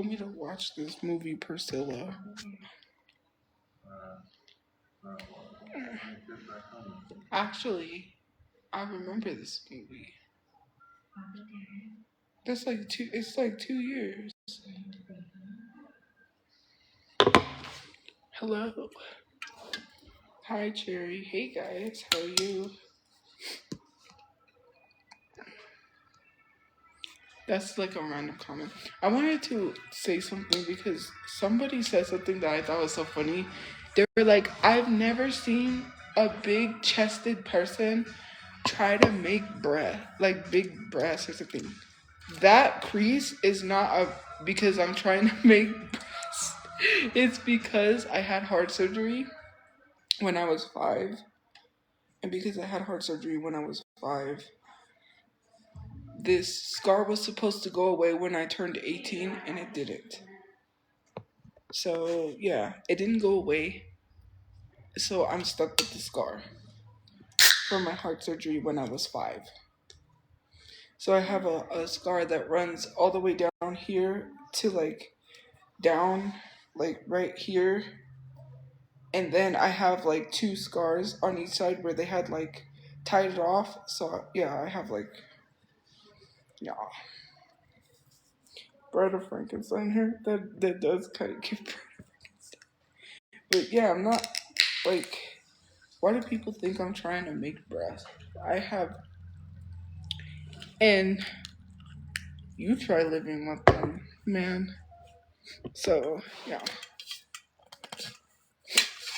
told me to watch this movie, Priscilla. Actually, I remember this movie. That's like two. It's like 2 years. Hello. Hi, Cherry. Hey, guys. How are you? That's like a random comment. I wanted to say something because somebody said something that I thought was so funny. They were like, I've never seen a big chested person try to make breath, like big breasts or something. That crease is not because I'm trying to make breasts. It's because I had heart surgery when I was 5. And because I had heart surgery when I was 5, this scar was supposed to go away when I turned 18 and it didn't. So, yeah, it didn't go away. So, I'm stuck with the scar from my heart surgery when I was 5. So, I have a scar that runs all the way down here to like down, like right here. And then I have like 2 scars on each side where they had like tied it off. So, yeah, I have like, yeah. Bride of Frankenstein here. That does kind of give Bride of Frankenstein. But yeah, I'm not like. Why do people think I'm trying to make breasts? I have, and you try living with them, man. So yeah.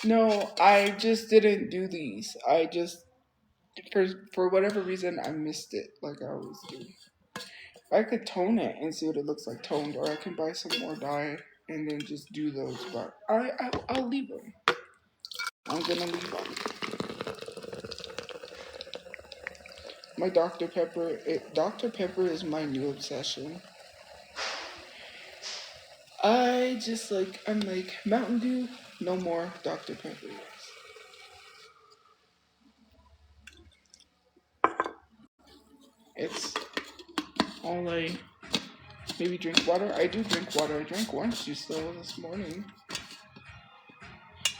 No, I just didn't do these. I just for whatever reason I missed it, like I always do. I could tone it and see what it looks like toned, or I can buy some more dye and then just do those. But I'll leave them. I'm gonna leave them. My Dr. Pepper. Dr. Pepper is my new obsession. I'm like, Mountain Dew, no more Dr. Pepper. It's all I maybe drink water. I do drink water. I drank orange juice though this morning.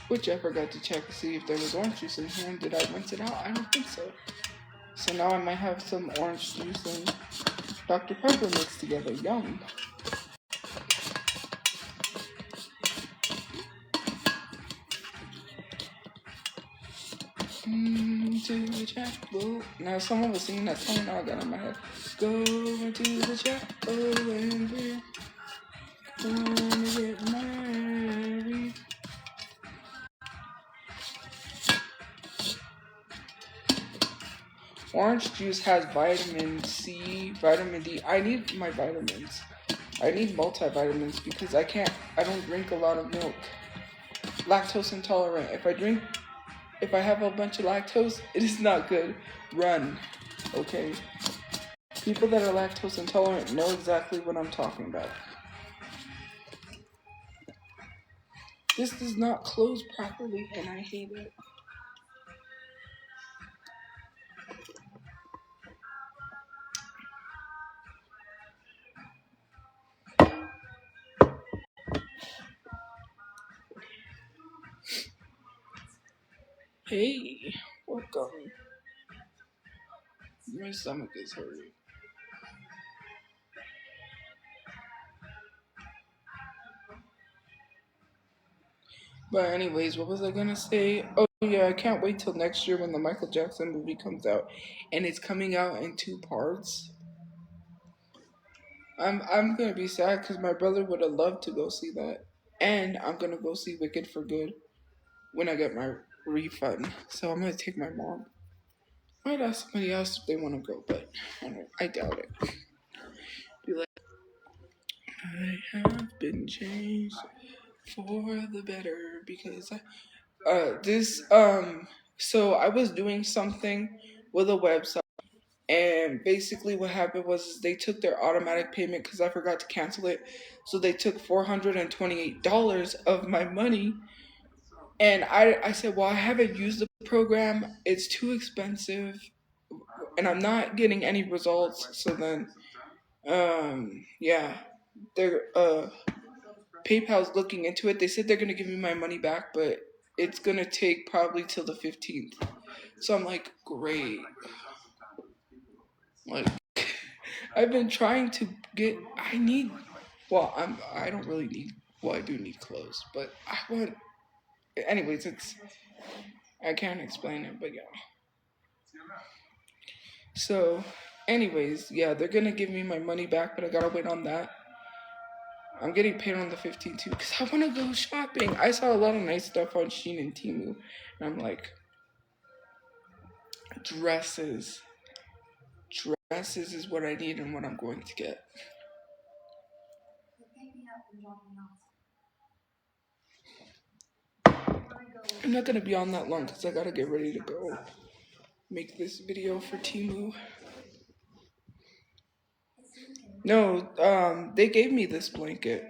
Which I forgot to check to see if there was orange juice in here and did I rinse it out? I don't think so. So now I might have some orange juice and Dr. Pepper mixed together. Yum. To the chapel. Now someone was singing that song. Now I got in my head. Go into the chapel and we're gonna get married. Orange juice has vitamin C, vitamin D. I need my vitamins. I need multivitamins because I don't drink a lot of milk. Lactose intolerant. If I have a bunch of lactose, it is not good. Run. Okay? People that are lactose intolerant know exactly what I'm talking about. This does not close properly and I hate it. Hey, welcome. My stomach is hurting. But anyways, what was I gonna say? Oh yeah, I can't wait till next year when the Michael Jackson movie comes out, and it's coming out in 2 parts. I'm gonna be sad because my brother would have loved to go see that, and I'm gonna go see Wicked for Good when I get my refund. So I'm gonna take my mom. Might ask somebody else if they want to go, but I doubt it. Be like, I have been changed for the better because so I was doing something with a website, and basically what happened was they took their automatic payment because I forgot to cancel it, so they took $428 of my money, and I said, well, I haven't used the program, it's too expensive, and I'm not getting any results. So then yeah, they're PayPal's looking into it. They said they're gonna give me my money back, but it's gonna take probably till the 15th. So I'm like, great. Like, I've been trying to get. I need. Well, I don't really need. Well, I do need clothes, but I want. Anyways, it's. I can't explain it, but yeah. So, anyways, yeah, they're gonna give me my money back, but I gotta wait on that. I'm getting paid on the 15th too because I want to go shopping. I saw a lot of nice stuff on Shein and Temu, and I'm like, dresses. Dresses is what I need and what I'm going to get. I'm not gonna be on that long because I gotta get ready to go make this video for Temu. No, they gave me this blanket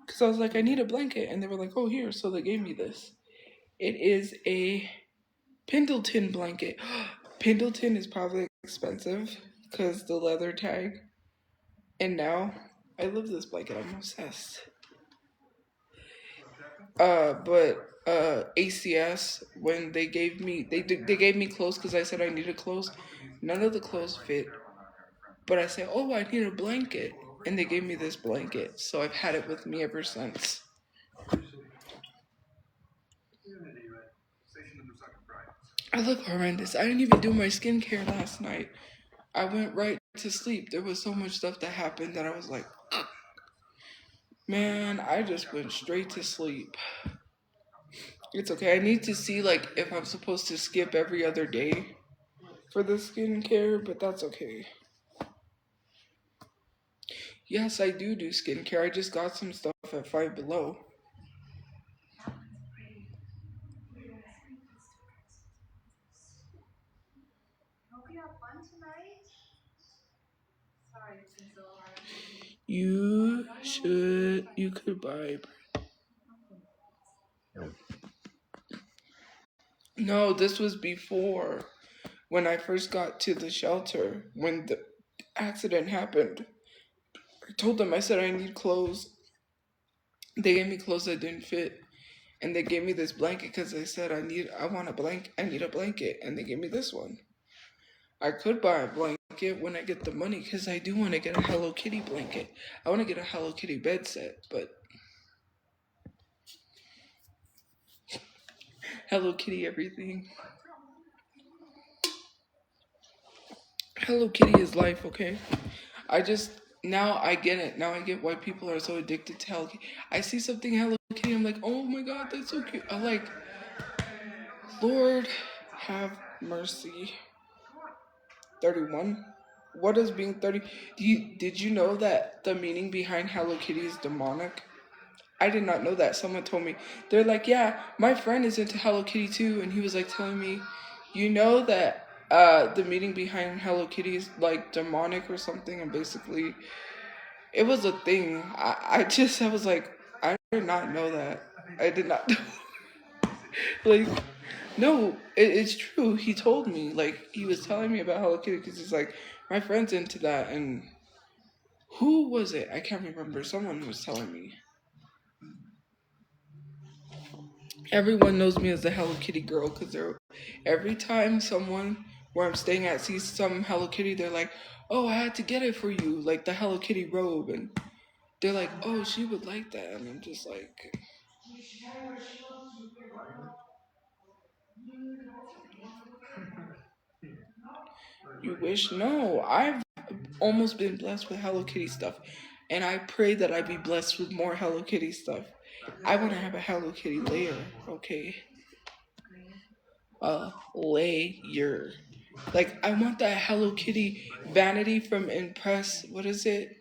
because I was like, I need a blanket, and they were like, oh, here. So they gave me this. It is a Pendleton blanket. Pendleton is probably expensive because the leather tag. And now I love this blanket. I'm obsessed. But ACS, when they gave me they gave me clothes because I said I needed clothes. None of the clothes fit, but I said, oh, I need a blanket, and they gave me this blanket. So I've had it with me ever since. I look horrendous. I didn't even do my skincare last night. I went right to sleep. There was so much stuff that happened that I was like, man, I just went straight to sleep. It's okay. I need to see like if I'm supposed to skip every other day for the skincare, but that's okay. Yes, I do skincare. I just got some stuff at Five Below. You could buy. No, this was before when I first got to the shelter when the accident happened. I told them, I said I need clothes. They gave me clothes that didn't fit, and they gave me this blanket because they said I need a blanket, and they gave me this one. I could buy a blanket when I get the money because I do want to get a Hello Kitty blanket. I want to get a Hello Kitty bed set, but Hello Kitty everything. Hello Kitty is life, okay? Now I get it. Now I get why people are so addicted to Hello Kitty. I see something Hello Kitty, I'm like, oh my god, that's so cute. I'm like, Lord have mercy. 31? What is being 30? Did you know that the meaning behind Hello Kitty is demonic? I did not know that. Someone told me. They're like, yeah, my friend is into Hello Kitty too, and he was like telling me, you know that the meaning behind Hello Kitty is like demonic or something, and basically it was a thing. I was like, I did not know that. I did not know. Like, no, it's true. He told me, like, he was telling me about Hello Kitty because he's like, my friend's into that, and who was it? I can't remember. Someone was telling me. Everyone knows me as the Hello Kitty girl because every time someone where I'm staying at sees some Hello Kitty, they're like, oh, I had to get it for you, like the Hello Kitty robe, and they're like, oh, she would like that, and I'm just like, you wish? No, I've almost been blessed with Hello Kitty stuff, and I pray that I be blessed with more Hello Kitty stuff. I want to have a Hello Kitty layer, okay? Layer. Like, I want that Hello Kitty vanity from Impress. What is it?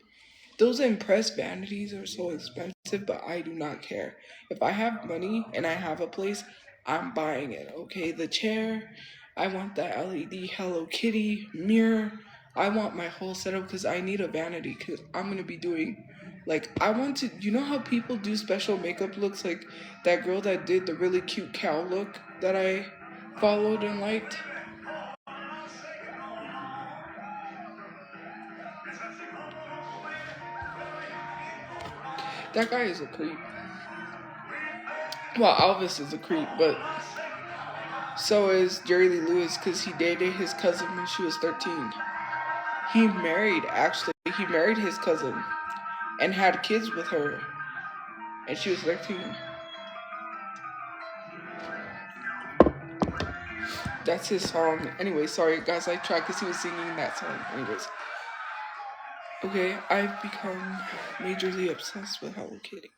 Those Impress vanities are so expensive, but I do not care. If I have money and I have a place, I'm buying it, okay? The chair, I want that LED Hello Kitty mirror. I want my whole setup because I need a vanity because I'm going to be doing, like, I want to, you know how people do special makeup looks? Like that girl that did the really cute cow look that I followed and liked? That guy is a creep. Well, Elvis is a creep, but so is Jerry Lee Lewis because he dated his cousin when she was 13. He married his cousin and had kids with her, and she was 13. That's his song. Anyway, sorry guys, I tried because he was singing that song. Anyways, okay, I've become majorly obsessed with Hello Kitty.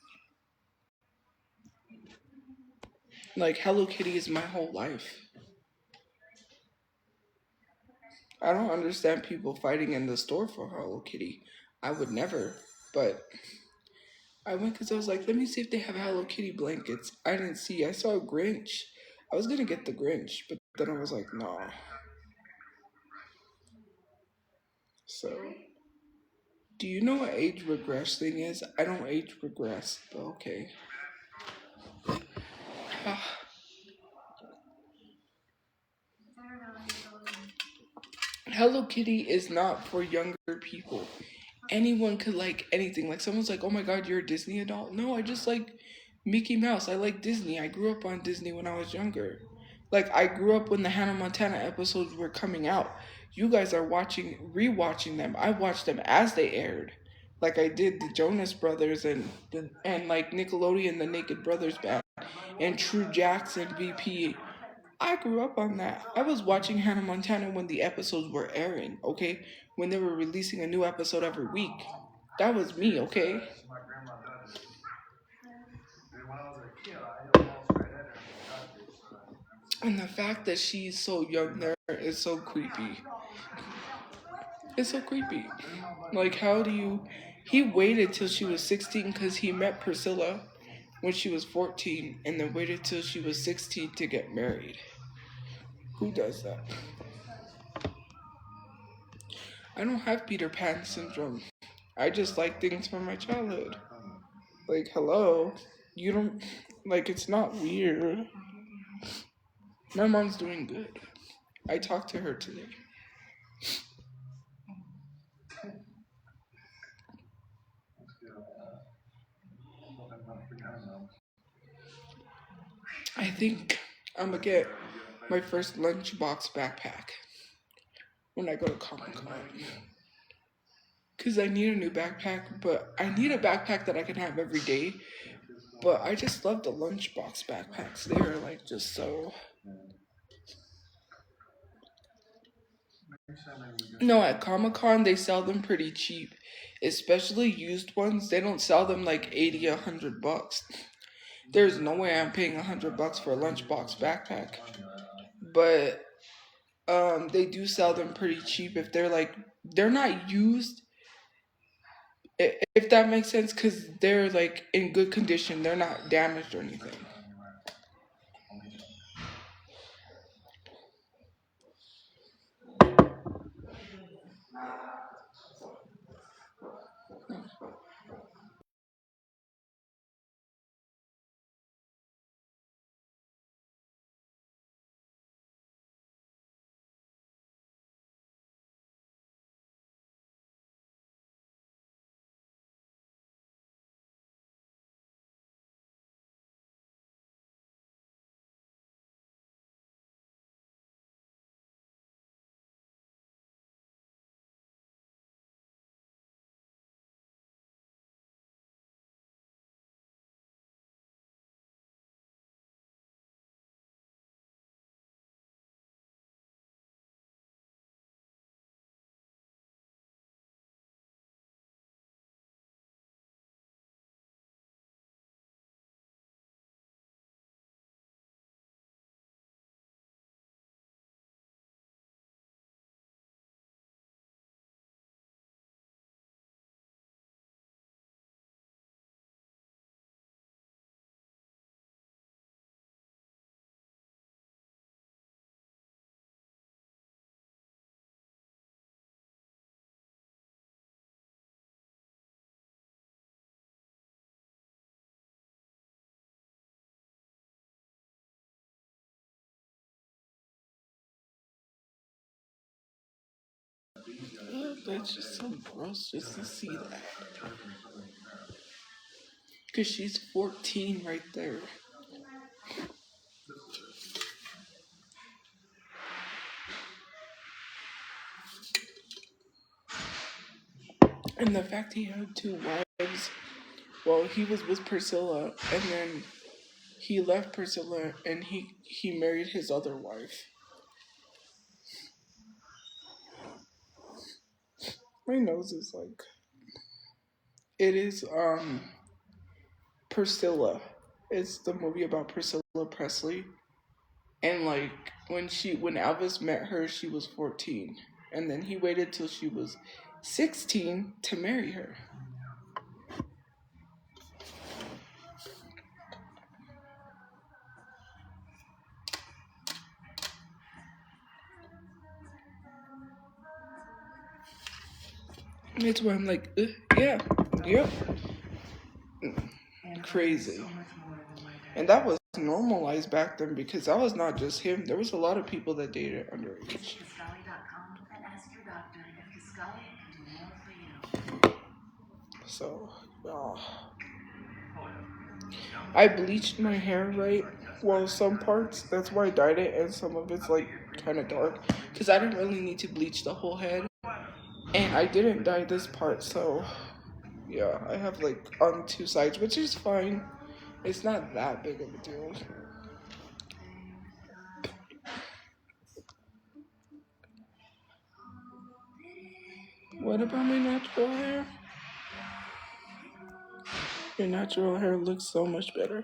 Like, Hello Kitty is my whole life. I don't understand people fighting in the store for Hello Kitty. I would never, but I went because I was like, let me see if they have Hello Kitty blankets. I didn't see. I saw a Grinch. I was gonna get the Grinch, but then I was like, nah. So, do you know what age regress thing is? I don't age regress, but okay. Hello Kitty is not for younger people. Anyone could like anything. Like someone's like, "Oh my god, you're a Disney adult." No, I just like Mickey Mouse. I like Disney. I grew up on Disney when I was younger. Like I grew up when the Hannah Montana episodes were coming out. You guys are rewatching them. I watched them as they aired. Like I did the Jonas Brothers and like Nickelodeon, the Naked Brothers band, and True Jackson, VP. I grew up on that. I was watching Hannah Montana when the episodes were airing, okay? When they were releasing a new episode every week. That was me, okay? And the fact that she's so young there is so creepy. It's so creepy. Like, how do you. He waited till she was 16 because he met Priscilla when she was 14 and then waited till she was 16 to get married. Who does that? I don't have Peter Pan syndrome. I just like things from my childhood. Like, hello? You don't. Like, it's not weird. My mom's doing good. I talked to her today. I think I'm gonna get my first lunchbox backpack when I go to Comic Con. Because I need a new backpack, but I need a backpack that I can have every day. But I just love the lunchbox backpacks. They are like just so. No, at Comic Con they sell them pretty cheap, especially used ones. They don't sell them like 80, $100. There's no way I'm paying $100 for a lunchbox backpack. But they do sell them pretty cheap if they're not used. If that makes sense, because they're like in good condition, they're not damaged or anything. That's just so gross just to see that. Because she's 14 right there. And the fact he had two wives, well, he was with Priscilla, and then he left Priscilla and he married his other wife. My nose is like, it is Priscilla. It's the movie about Priscilla Presley. And like when Elvis met her, she was 14. And then he waited till she was 16 to marry her. That's why I'm like, yeah, yep. Crazy. And that was normalized back then because that was not just him. There was a lot of people that dated underage. So, I bleached my hair right. Well, some parts, that's why I dyed it, and some of it's like kind of dark. Because I didn't really need to bleach the whole head. And I didn't dye this part, so yeah, I have like on two sides, which is fine. It's not that big of a deal. What about my natural hair? Your natural hair looks so much better.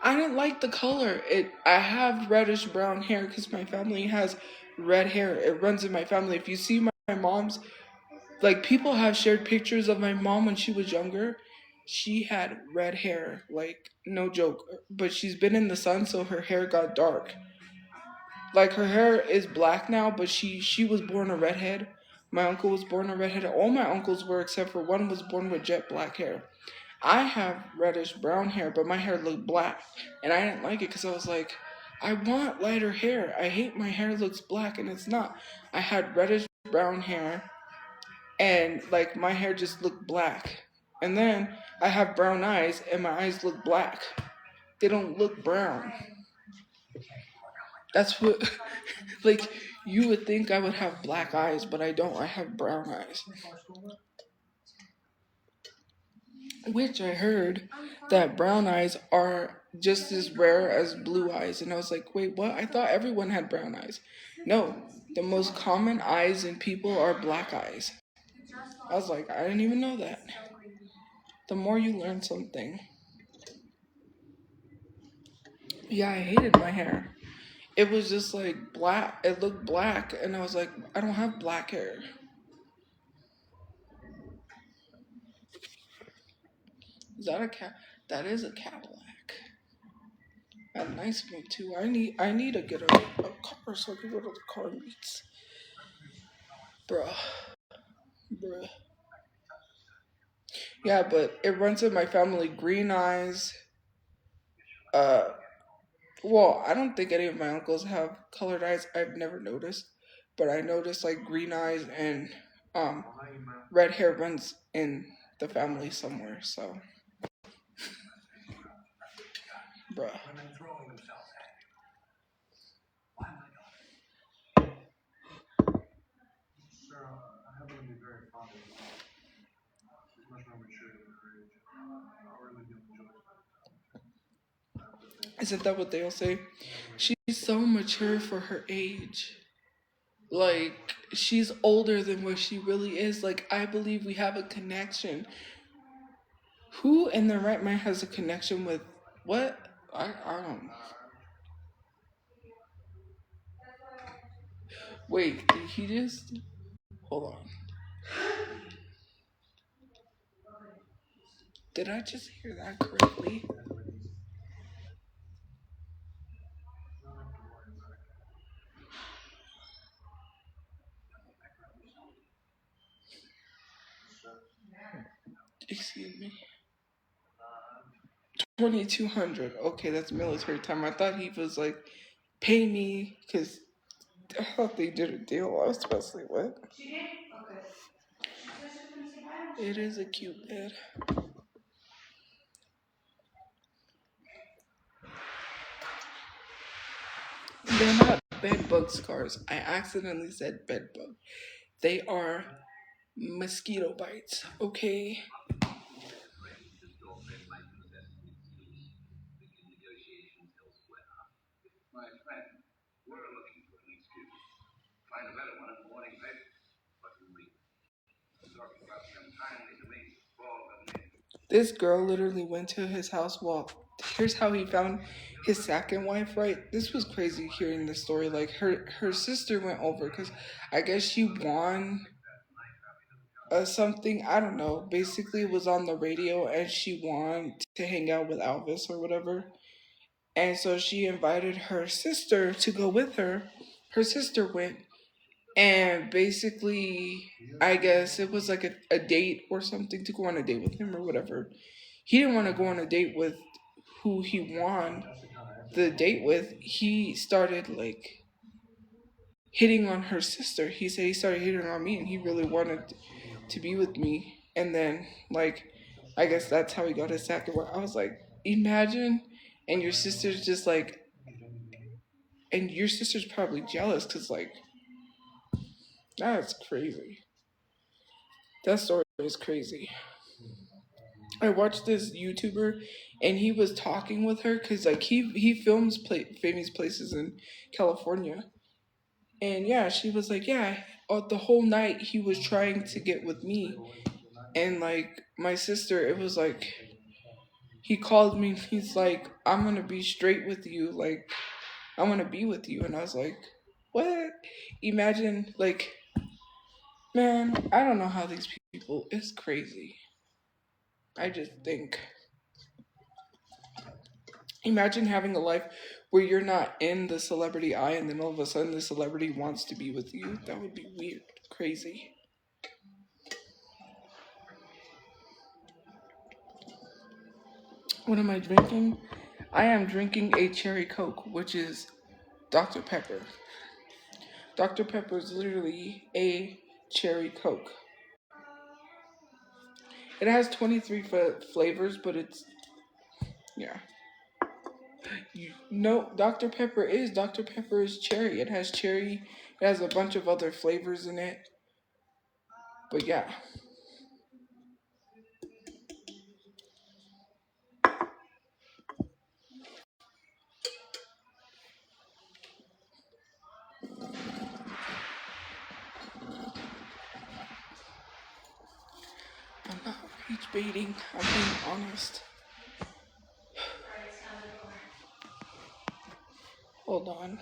I didn't like the color. I have reddish brown hair because my family has red hair. It runs in my family. If you see my mom's, like people have shared pictures of my mom when she was younger. She had red hair, like no joke. But she's been in the sun, so her hair got dark. Like her hair is black now, but she was born a redhead. My uncle was born a redhead. All my uncles were except for one was born with jet black hair. I have reddish brown hair, but my hair looked black, and I didn't like it because I was like, I want lighter hair. I hate my hair looks black, and it's not. I had reddish brown hair, and like my hair just looked black. And then I have brown eyes, and my eyes look black. They don't look brown. That's what, like, you would think I would have black eyes, but I don't. I have brown eyes. Which I heard that brown eyes are just as rare as blue eyes. And I was like, wait, what? I thought everyone had brown eyes. No, the most common eyes in people are black eyes. I was like, I didn't even know that. The more you learn something. Yeah, I hated my hair. It was just like black. It looked black. And I was like, I don't have black hair. Is that a cat? That is a Cadillac. A nice one too. I need to get a car so I can go to the car meets. Bruh. Bruh. Yeah, but it runs in my family. Green eyes. Uh, well, I don't think any of my uncles have colored eyes. I've never noticed, but I noticed like green eyes and um red hair runs in the family somewhere. So, bruh. Isn't that what they'll say? She's so mature for her age. Like she's older than what she really is. Like I believe we have a connection. Who in their right mind has a connection with what? I don't know. Wait, did he just hold on? Did I just hear that correctly? Excuse me. 2200. Okay, that's military time. I thought he was like, pay me, because I thought they did a deal. I was supposed to say, what? It is a cute bed. They're not bed bug scars. I accidentally said bed bug. They are mosquito bites, okay? This girl literally went to his house. Well, here's how he found his second wife, right? This was crazy hearing this story. Like her sister went over because I guess she won something. I don't know. Basically, it was on the radio, and she won to hang out with Elvis or whatever. And so she invited her sister to go with her. Her sister went, and basically, I guess it was like a date or something to go on a date with him or whatever. He didn't want to go on a date with who he won the date with. He started like hitting on her sister. He said he started hitting on me and he really wanted to be with me. And then, like, I guess that's how he got his second one. I was like, imagine, and your sister's just like, and your sister's probably jealous because, like, that's crazy. That story is crazy. I watched this YouTuber and he was talking with her because, like, he films famous places in California. And yeah, she was like, yeah, the whole night he was trying to get with me. And like my sister, it was like he called me. He's like, I'm gonna be straight with you. Like I want to be with you. And I was like, what? Imagine like, man, I don't know how these people. It's crazy. I just think. Imagine having a life where you're not in the celebrity eye, and then all of a sudden the celebrity wants to be with you. That would be weird, crazy. What am I drinking? I am drinking a cherry coke, which is Dr. Pepper. Dr. Pepper is literally a cherry coke. It has 23 flavors, but it's, yeah. No, Dr. Pepper is cherry. It has cherry, it has a bunch of other flavors in it. But yeah, I'm not rage baiting. I'm being honest. Hold on.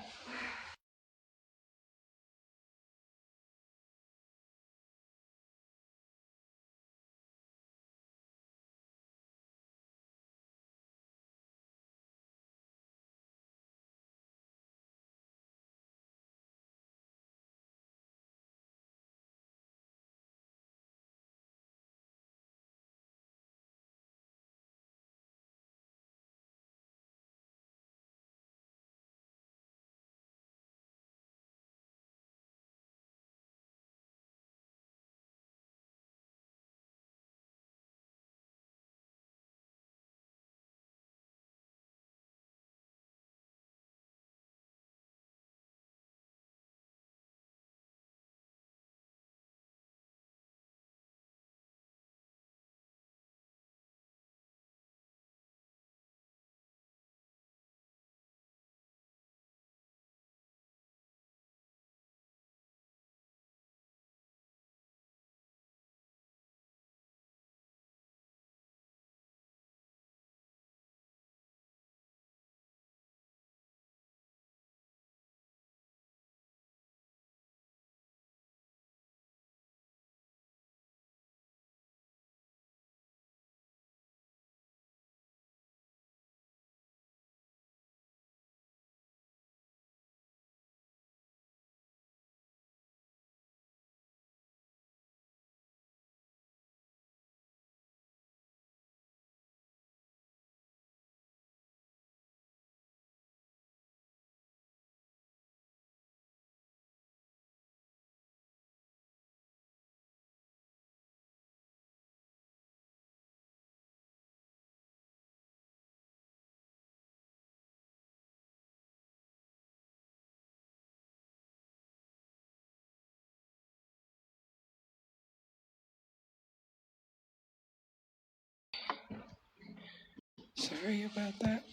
Sorry about that.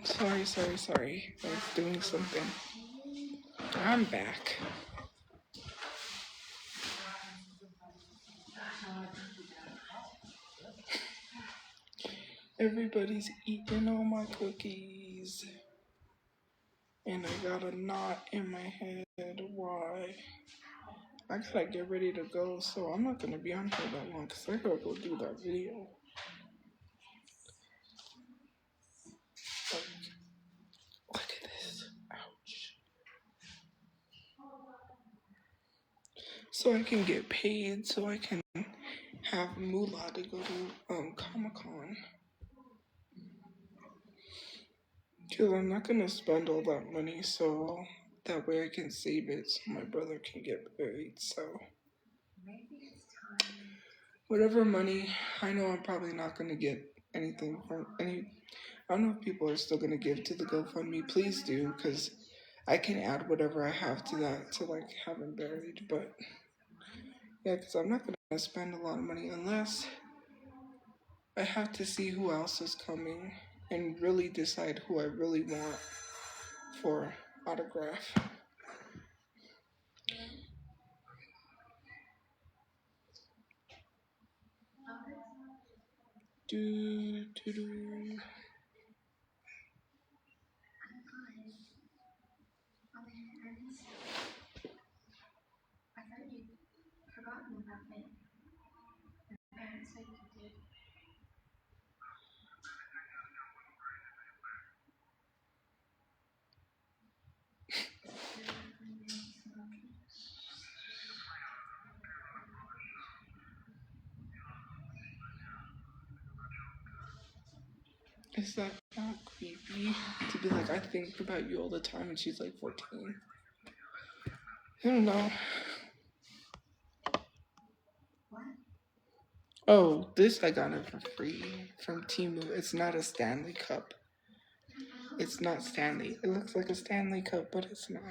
Sorry. I was doing something. I'm back. Everybody's eating all my cookies. And I got a knot in my head. Why? I gotta get ready to go, so I'm not gonna be on here that long because I gotta go do that video. Like, look at this. Ouch. So I can get paid, so I can have moolah to go to Comic-Con. Because I'm not gonna spend all that money, so that way I can save it so my brother can get paid. So whatever money, I know I'm probably not gonna get anything from any. I don't know if people are still gonna give to the GoFundMe. Please do, because I can add whatever I have to that to like have him buried. But yeah, because I'm not gonna spend a lot of money unless I have to see who else is coming and really decide who I really want for autograph. Do, do, do. Is that not creepy to be like, I think about you all the time and she's like 14? I don't know. Oh, this I got it for free from Timu. It's not a Stanley Cup. It's not Stanley. It looks like a Stanley Cup, but it's not.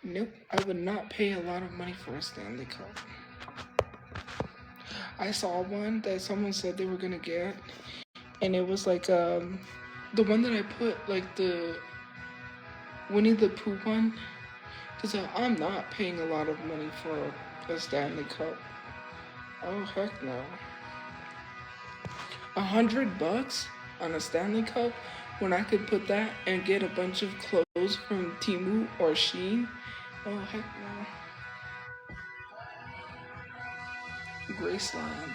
Nope, I would not pay a lot of money for a Stanley Cup. I saw one that someone said they were gonna get, and it was like the one that I put like the Winnie the Pooh one, because I'm not paying a lot of money for a Stanley Cup. Oh heck no. $100 on a Stanley Cup when I could put that and get a bunch of clothes from Timu or Shein. Oh heck no. Graceland.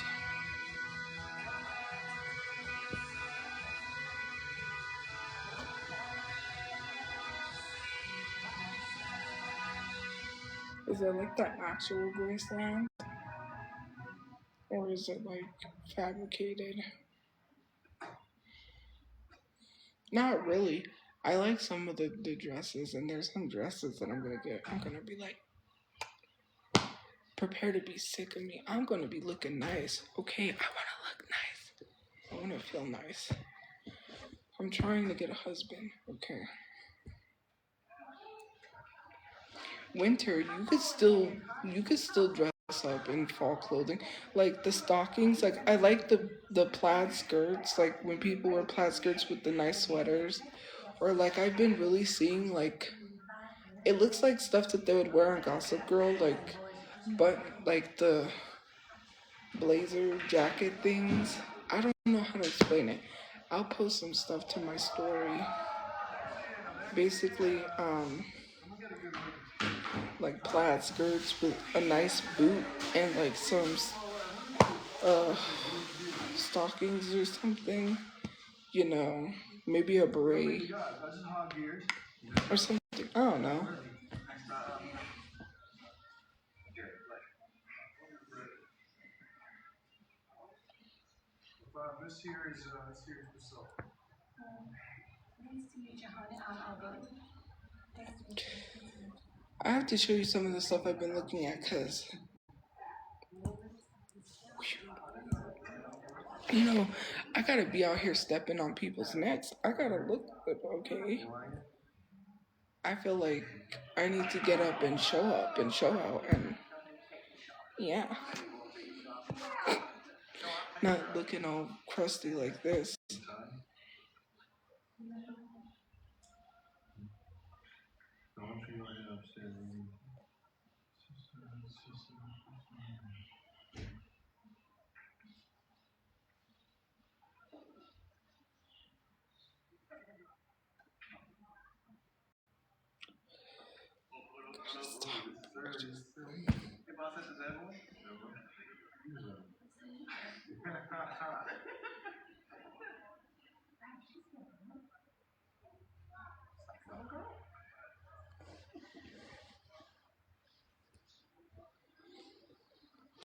Is it like the actual Graceland? Or is it like fabricated? Not really. I like some of the dresses, and there's some dresses that I'm gonna get. I'm gonna be like, prepare to be sick of me. I'm gonna be looking nice. Okay, I wanna look nice. I wanna feel nice. I'm trying to get a husband. Okay. Winter, you could still dress up in fall clothing. Like the stockings, like I like the plaid skirts, like when people wear plaid skirts with the nice sweaters. Or like I've been really seeing like it looks like stuff that they would wear on Gossip Girl, but like the blazer jacket things. I don't know how to explain it. I'll post some stuff to my story. Basically, like plaid skirts with a nice boot and like some uh stockings or something. You know, maybe a beret or something. I don't know. I have to show you some of the stuff I've been looking at because, you know, I gotta be out here stepping on people's necks. I gotta look good, okay? I feel like I need to get up and show out, and yeah. Not looking all crusty like this.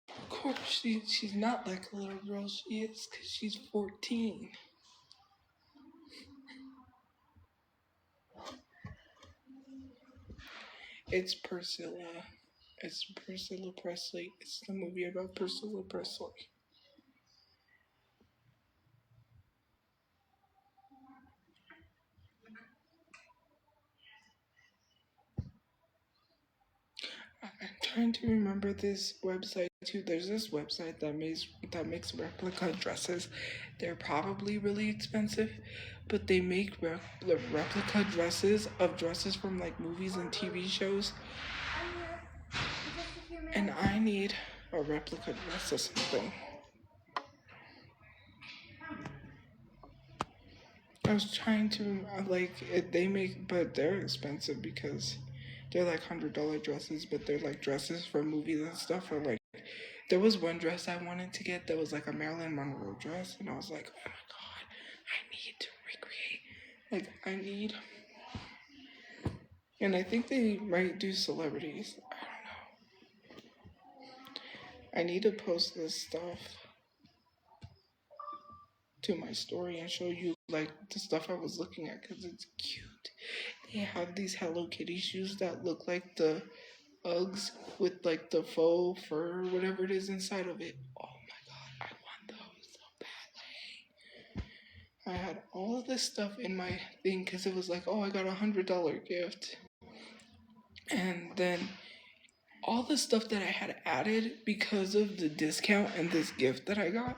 Of course, she's not like a little girl. She is because she's 14. It's Priscilla. It's Priscilla Presley. It's the movie about Priscilla Presley. I'm trying to remember this website too. There's this website that makes replica dresses. They're probably really expensive, but they make replica dresses of dresses from like movies and TV shows. And I need a replica dress or something. I was trying to they make, but they're expensive because they're like $100 dresses, but they're like dresses for movies and stuff. Or like there was one dress I wanted to get that was like a Marilyn Monroe dress, and I was like, oh my god, I need to recreate. Like I need, and I think they might do celebrities. I don't know. I need to post this stuff to my story and show you like the stuff I was looking at because it's cute. They have these Hello Kitty shoes that look like the Uggs with like the faux fur or whatever it is inside of it. Oh my god, I want those so badly. I had all of this stuff in my thing because it was like, oh, I got $100 gift. And then all the stuff that I had added because of the discount and this gift that I got,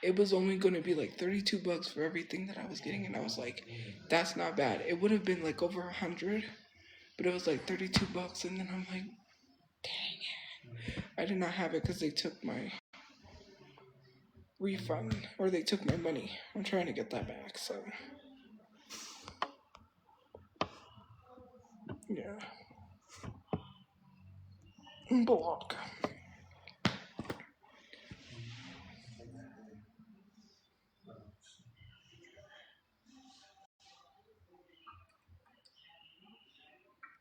it was only going to be like $32 for everything that I was getting. And I was like, that's not bad. It would have been like over 100, but it was like $32. And then I'm like, dang it. I did not have it because they took my refund or they took my money. I'm trying to get that back. So, yeah. Block.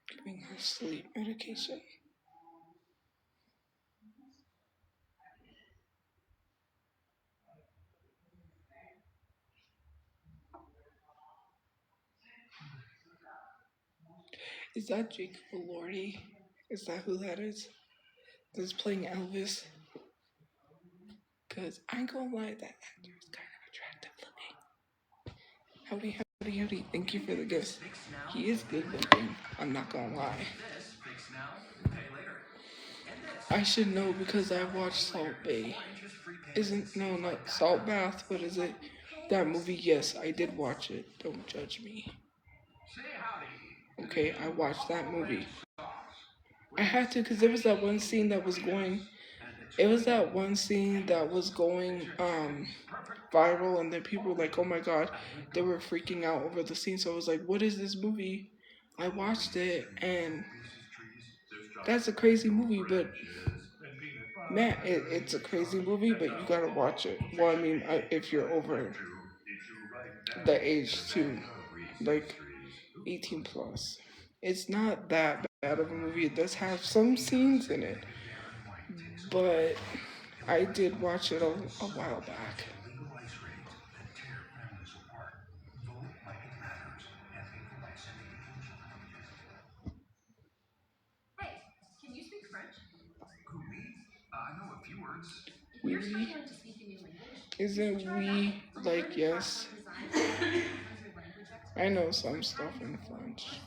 Giving her sleep medication. Is that Jake Elordi? Is that who that is? That's playing Elvis? Because I ain't gonna lie, that actor is kind of attractive looking. Howdy, howdy, howdy. Thank you for the gifts. He is good looking. I'm not gonna lie. I should know because I watched Salt Bay. Isn't, no, not Salt Bath. What is it? That movie, yes, I did watch it. Don't judge me. Okay, I watched that movie. I had to because there was that one scene that was going. It was that one scene that was going viral, and then people were like, "Oh my god," they were freaking out over the scene. So I was like, "What is this movie?" I watched it, and that's a crazy movie. But man, it's a crazy movie. But you gotta watch it. Well, I mean, if you're over the age to like 18 plus, it's not that bad of a movie. It does have some scenes in it, but I did watch it a while back. We isn't we like yes? I know some stuff in French.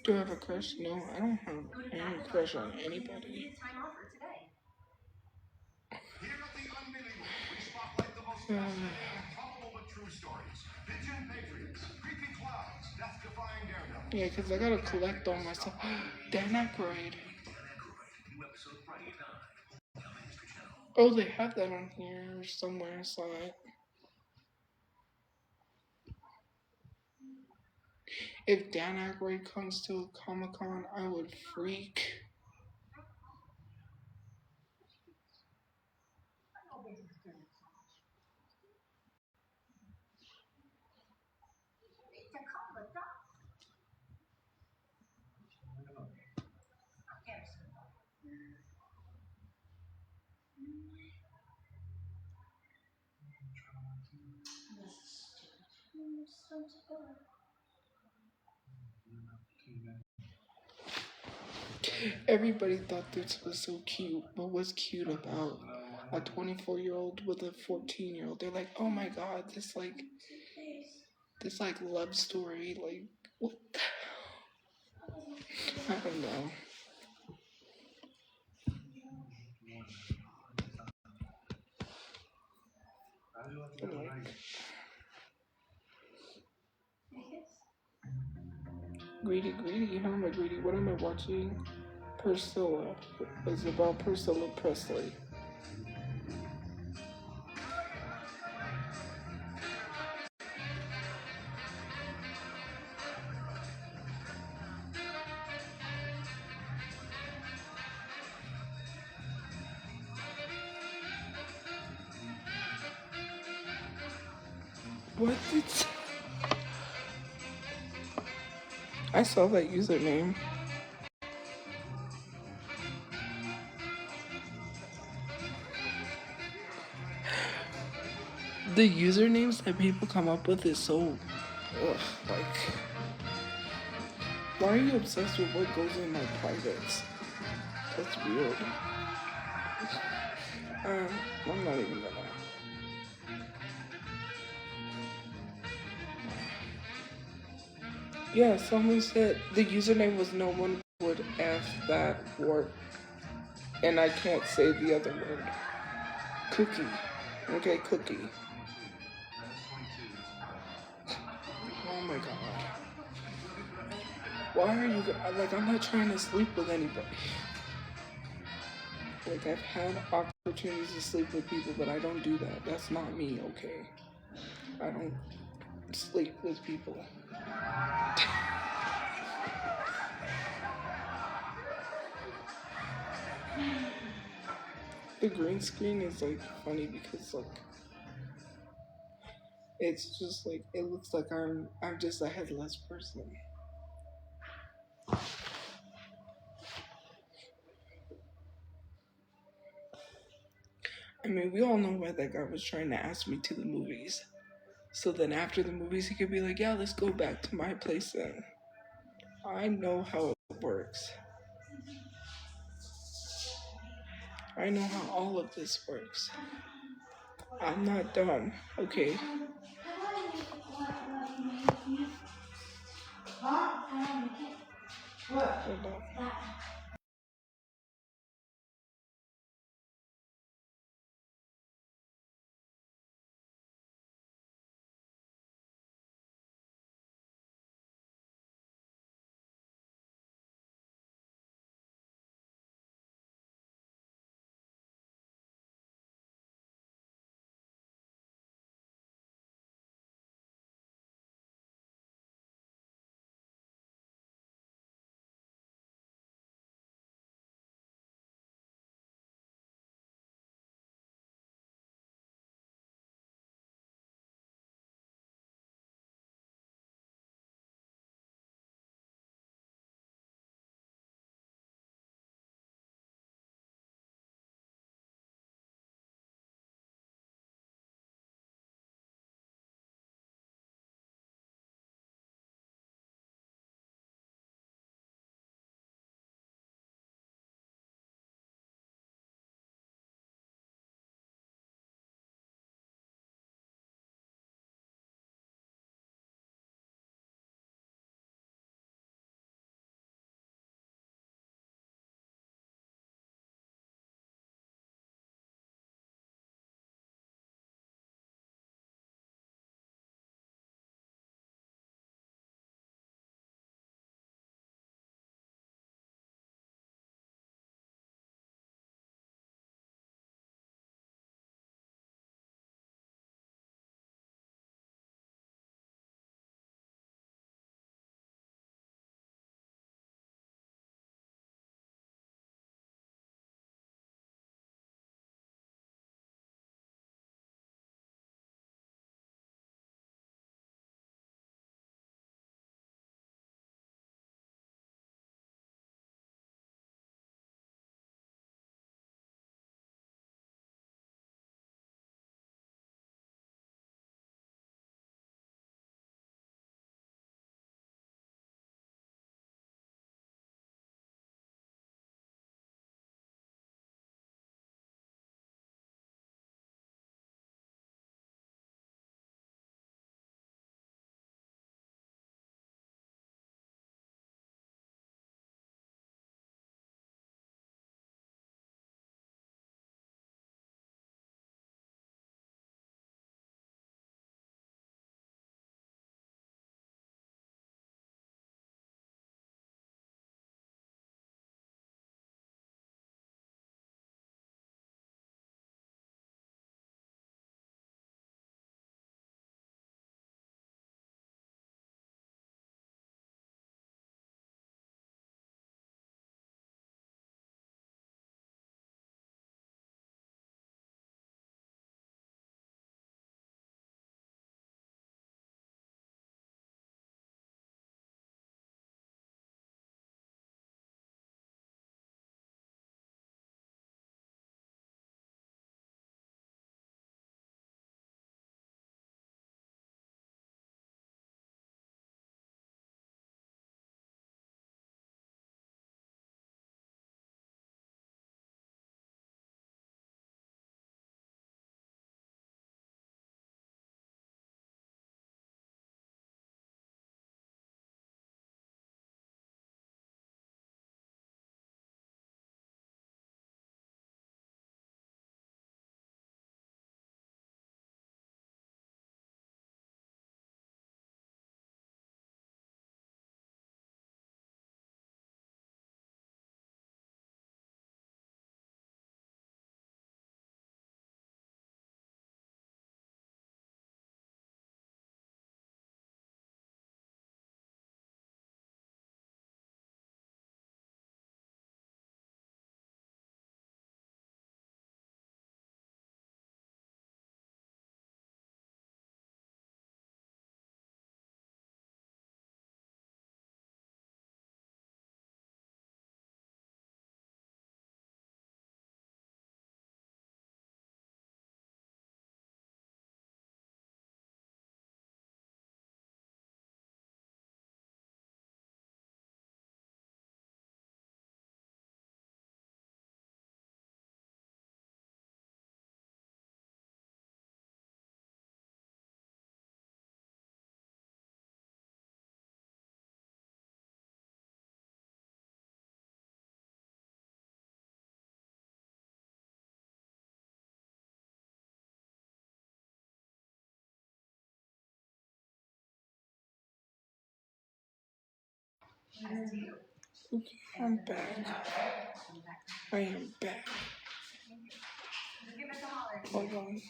Do I have a crush? No, I don't have any crush on anybody. Yeah, because I gotta collect all my stuff. Dan Aykroyd. Oh, they have that on here somewhere. I saw it. If Dan Aykroyd comes to Comic Con, I would freak. Everybody thought this was so cute, but what's cute about a 24-year-old with a 14-year-old? They're like, oh my god, this love story, like what? I don't know. Like, greedy, how am I greedy? What am I watching? Priscilla. It's about Priscilla Presley. What did I saw that username? The usernames that people come up with is so, ugh, like, why are you obsessed with what goes in my privates? That's weird. I'm not even gonna. Yeah, someone said the username was no one would F that word, and I can't say the other word. Cookie. Okay, cookie. Oh my god. Why are you, like, I'm not trying to sleep with anybody. Like, I've had opportunities to sleep with people, but I don't do that. That's not me, okay? I don't sleep with people. The green screen is, like, funny because, like, it's just, like, it looks like I'm just a headless person. I mean, we all know why that guy was trying to ask me to the movies. So then after the movies, he could be like, yeah, let's go back to my place then. I know how it works. I know how all of this works. I'm not dumb, okay? Hold on. Okay, I'm back. I am back. Hold on.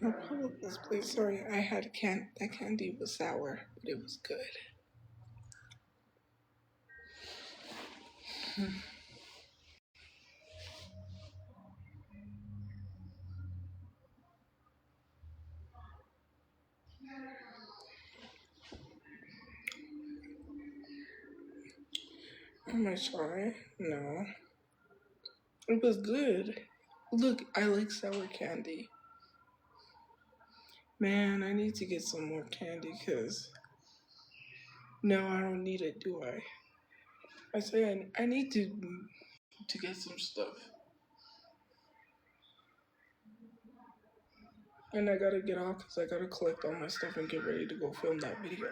I apologize, please. Sorry, I had that candy was sour, but it was good. Am I sorry? No. It was good. Look, I like sour candy. Man, I need to get some more candy because no, I don't need it, do I? I say I need to get some stuff. And I gotta get off because I gotta collect all my stuff and get ready to go film that video.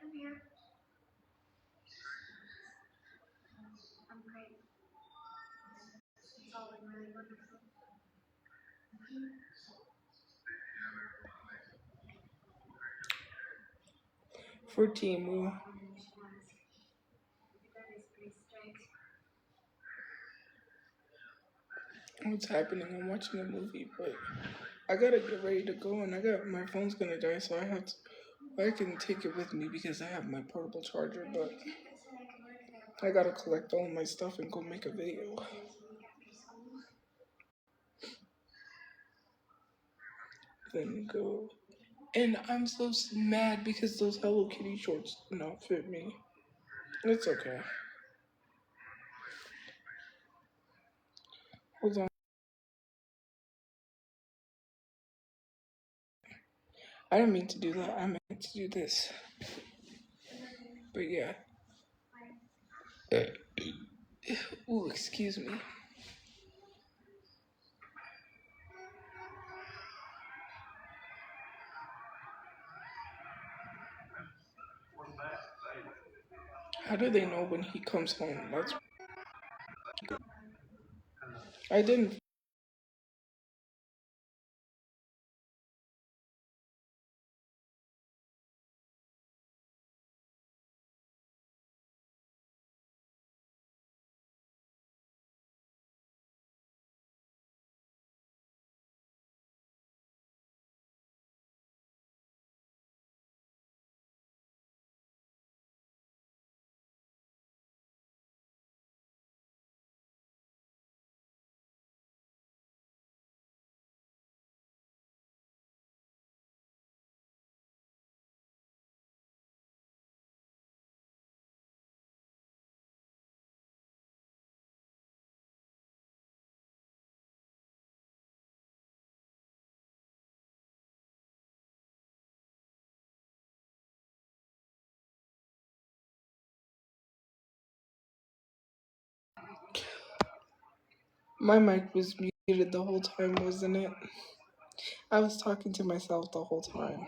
I'm here. I'm great. It's all been really wonderful. 14 more. That is pretty strict. What's happening? I'm watching a movie, but I gotta get ready to go and I got my phone's gonna die, so I can take it with me because I have my portable charger, but I gotta collect all my stuff and go make a video. Then go. And I'm so mad because those Hello Kitty shorts do not fit me. It's okay. Hold on. I didn't mean to do that. I meant to do this. But yeah. Ooh, excuse me. How do they know when he comes home? That's I didn't My mic was muted the whole time, wasn't it? I was talking to myself the whole time.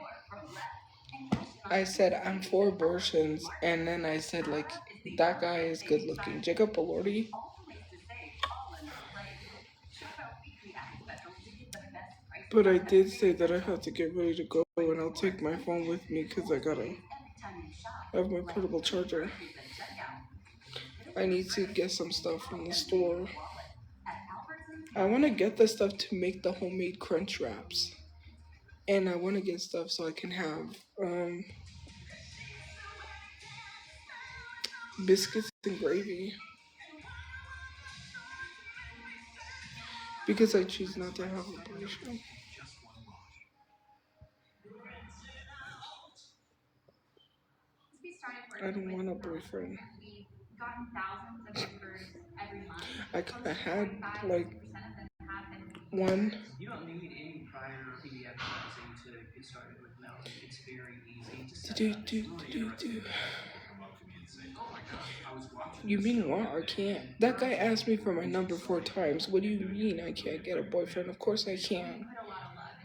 I said I'm for abortions, and then I said like that guy is good looking, Jacob Elordi. But I did say that I had to get ready to go, and I'll take my phone with me because I gotta have my portable charger. I need to get some stuff from the store. I want to get the stuff to make the homemade crunch wraps, and I want to get stuff so I can have biscuits and gravy because I choose not to have a boyfriend. I don't want a boyfriend. I could have had like one. You don't need any prior TV advertising to get started with Melt. It's very easy to set up. You mean what? I can't. That guy asked me for my number 4 times. What do you mean I can't get a boyfriend? Of course I can.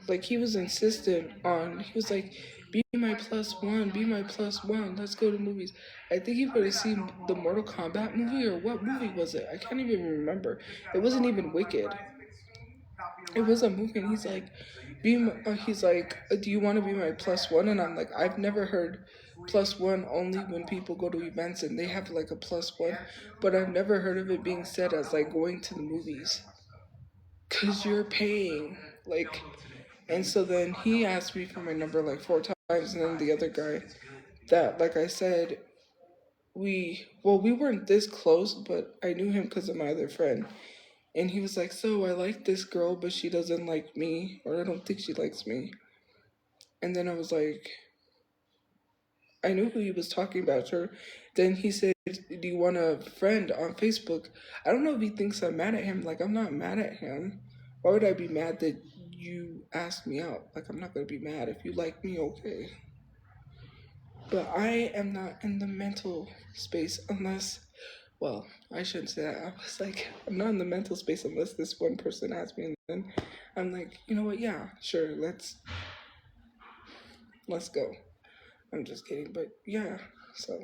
Like, he was insistent on, he was like, be my plus one, be my plus one, let's go to movies. I think he probably seen the Mortal Kombat movie, or what movie was it? I can't even remember. It wasn't even Wicked. It was a movie, and he's like, do you want to be my plus one? And I'm like, I've never heard plus one only when people go to events and they have like a plus one, but I've never heard of it being said as like going to the movies. Cause you're paying, like, and so then he asked me for my number like 4 times, and then the other guy, that, like I said, we weren't this close, but I knew him because of my other friend, and he was like, so I like this girl, but she doesn't like me, or I don't think she likes me, and then I was like, I knew who he was talking about her. Then he said, do you want a friend on Facebook? I don't know if he thinks I'm mad at him. Like, I'm not mad at him. Why would I be mad that you asked me out? Like, I'm not going to be mad. If you like me, okay. But I am not in the mental space unless, well, I shouldn't say that. I was like, I'm not in the mental space unless this one person asks me. And then I'm like, you know what? Yeah, sure. Let's go. I'm just kidding. But yeah, so.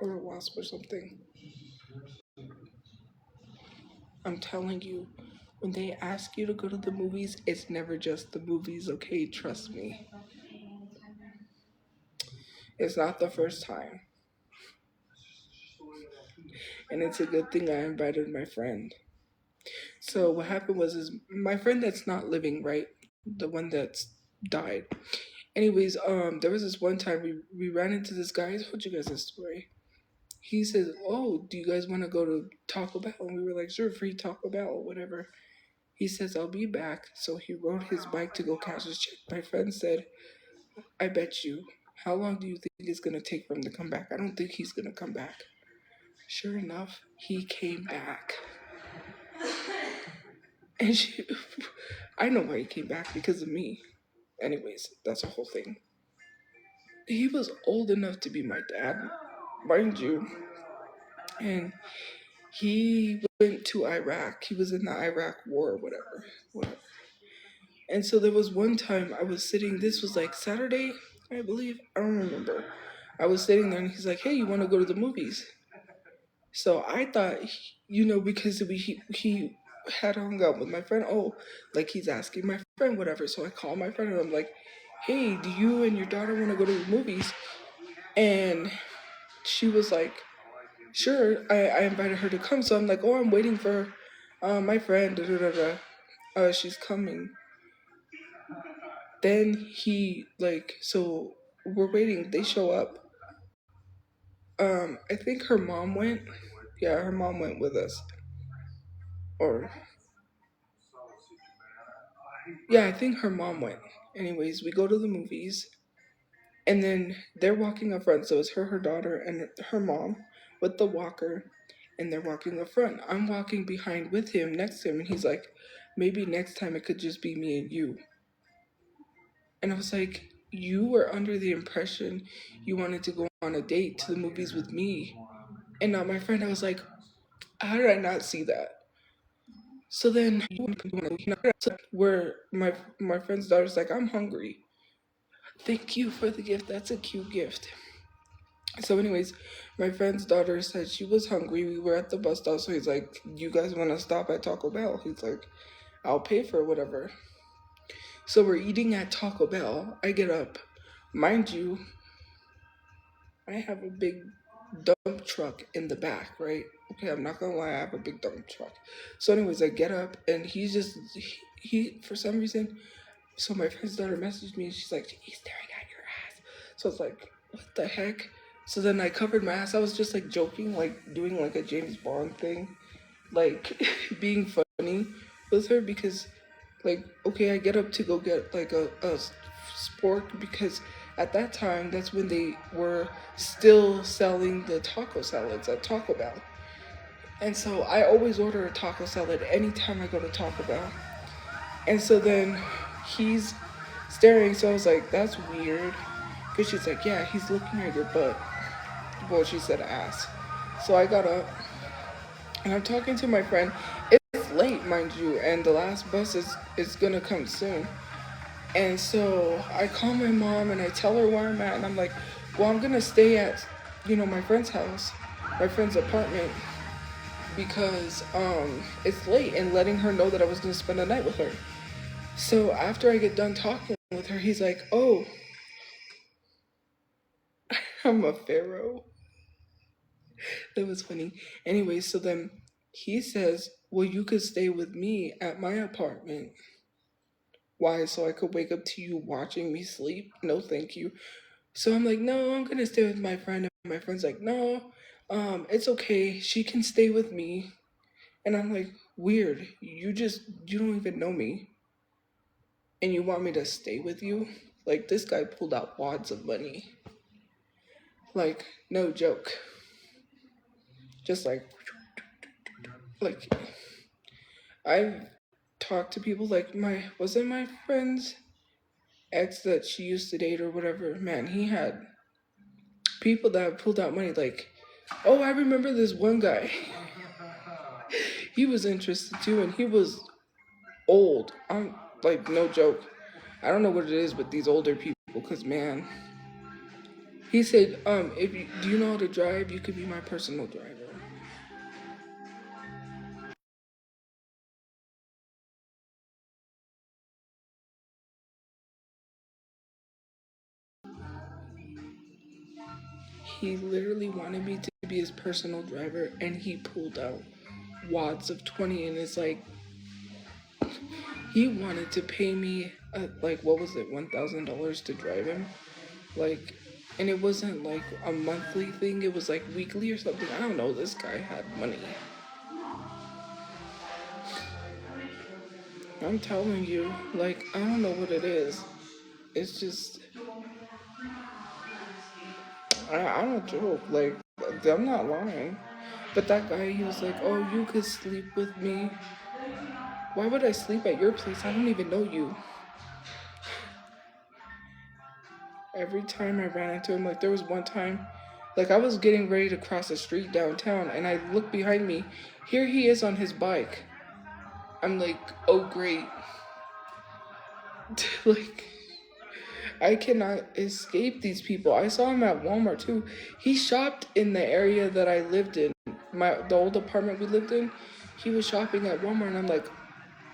Or a wasp or something. I'm telling you, when they ask you to go to the movies, it's never just the movies, okay? Trust me. It's not the first time. And it's a good thing I invited my friend. So what happened was is my friend that's not living, right? The one that's died. Anyways, there was this one time we ran into this guy. I told you guys this story. He says, oh, do you guys want to go to Taco Bell? And we were like, sure, free Taco Bell or whatever. He says, I'll be back. So he rode his bike to go cash his check. My friend said, I bet you. How long do you think it's going to take for him to come back? I don't think he's going to come back. Sure enough, he came back. And I know why he came back, because of me. Anyways, that's a whole thing. He was old enough to be my dad, mind you. And he went to Iraq. He was in the Iraq war or whatever. And so there was one time I was sitting, this was like Saturday, I believe. I don't remember. I was sitting there and he's like, hey, you want to go to the movies? So I thought, because he had hung out with my friend. Oh, like he's asking my friend, whatever. So I called my friend and I'm like, hey, do you and your daughter want to go to the movies? And she was like, sure. I invited her to come. So I'm like, oh, I'm waiting for my friend. Da, da, da, da. She's coming. Then so we're waiting. They show up. I think her mom went. Yeah, her mom went with us. Or, yeah, I think her mom went. Anyways, we go to the movies. And then they're walking up front. So it's her daughter, and her mom with the walker. And they're walking up front. I'm walking behind with him, next to him. And he's like, maybe next time it could just be me and you. And I was like, you were under the impression you wanted to go on a date to the movies with me and not my friend. I was like, how did I not see that? So then, where my friend's daughter's like, I'm hungry. Thank you for the gift. That's a cute gift. So, anyways, my friend's daughter said she was hungry. We were at the bus stop, so he's like, "You guys want to stop at Taco Bell?" He's like, "I'll pay for whatever." So we're eating at Taco Bell. I get up, mind you, I have a big dump truck in the back, right? Okay, I'm not gonna lie, I have a big dump truck. So, anyways, I get up and he's just he for some reason. So my friend's daughter messaged me and she's like, he's staring at your ass. So I was like, what the heck? So then I covered my ass. I was just like joking, like doing like a James Bond thing, like being funny with her because, like, okay, I get up to go get like a spork because at that time, that's when they were still selling the taco salads at Taco Bell. And so I always order a taco salad anytime I go to Taco Bell. And so then he's staring, so I was like, that's weird. Because she's like, yeah, he's looking at your butt. Well, she said ass. So I got up and I'm talking to my friend. It's late, mind you, and the last bus is gonna come soon. And so I call my mom and I tell her where I'm at, and I'm like, well, I'm gonna stay at, my friend's house, my friend's apartment, because it's late, and letting her know that I was gonna spend the night with her. So after I get done talking with her, he's like, oh, I'm a pharaoh. That was funny. Anyway, so then he says, well, you could stay with me at my apartment. Why? So I could wake up to you watching me sleep? No, thank you. So I'm like, no, I'm gonna stay with my friend. And my friend's like, no, it's okay. She can stay with me. And I'm like, weird. You don't even know me. And you want me to stay with you? Like, this guy pulled out wads of money. Like, no joke. Just like, I've talked to people like was it my friend's ex that she used to date or whatever? Man, he had people that pulled out money like, oh, I remember this one guy. He was interested too, and he was old. I'm like, no joke. I don't know what it is with these older people, because man, he said, if you do you know how to drive, you could be my personal driver. He literally wanted me to be his personal driver, and he pulled out wads of 20, and it's like he wanted to pay me like, what was it, $1,000 to drive him, like, and it wasn't like a monthly thing, it was like weekly or something. I don't know, this guy had money. I'm telling you, like, I don't know what it is. It's just, I don't joke, like, I'm not lying. But that guy, he was like, oh, you could sleep with me. Why would I sleep at your place? I don't even know you. Every time I ran into him, like, there was one time, like, I was getting ready to cross the street downtown, and I look behind me. Here he is on his bike. I'm like, oh, great. Like, I cannot escape these people. I saw him at Walmart too. He shopped in the area that I lived in, the old apartment we lived in. He was shopping at Walmart, and I'm like,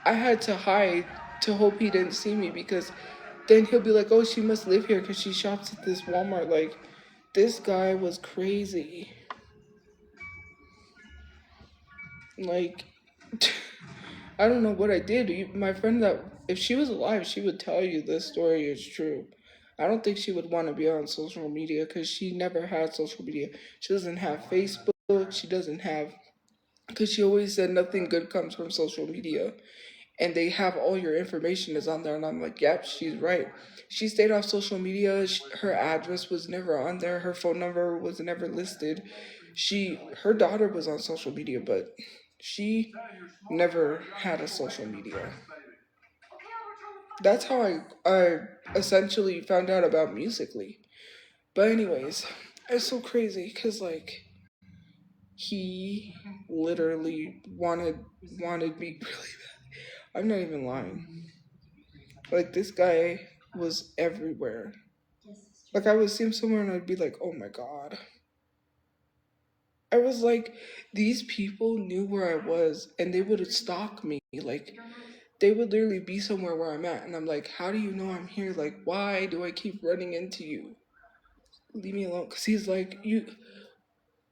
I had to hide to hope he didn't see me, because then he'll be like, oh, she must live here because she shops at this Walmart. Like, this guy was crazy. Like, I don't know what I did. My friend, that if she was alive, she would tell you this story is true. I don't think she would want to be on social media because she never had social media. She doesn't have Facebook. She doesn't have, because she always said nothing good comes from social media. And they have all your information is on there. And I'm like, yep, she's right. She stayed off social media. Her address was never on there. Her phone number was never listed. Her daughter was on social media, but she never had a social media. That's how I essentially found out about Musically. But anyways, it's so crazy because like he literally wanted me really bad. I'm not even lying. Like this guy was everywhere. Like I would see him somewhere and I'd be like, oh my god. I was like, these people knew where I was and they would stalk me. Like they would literally be somewhere where I'm at and I'm like, how do you know I'm here? Like why do I keep running into you? Leave me alone. Cause he's like, you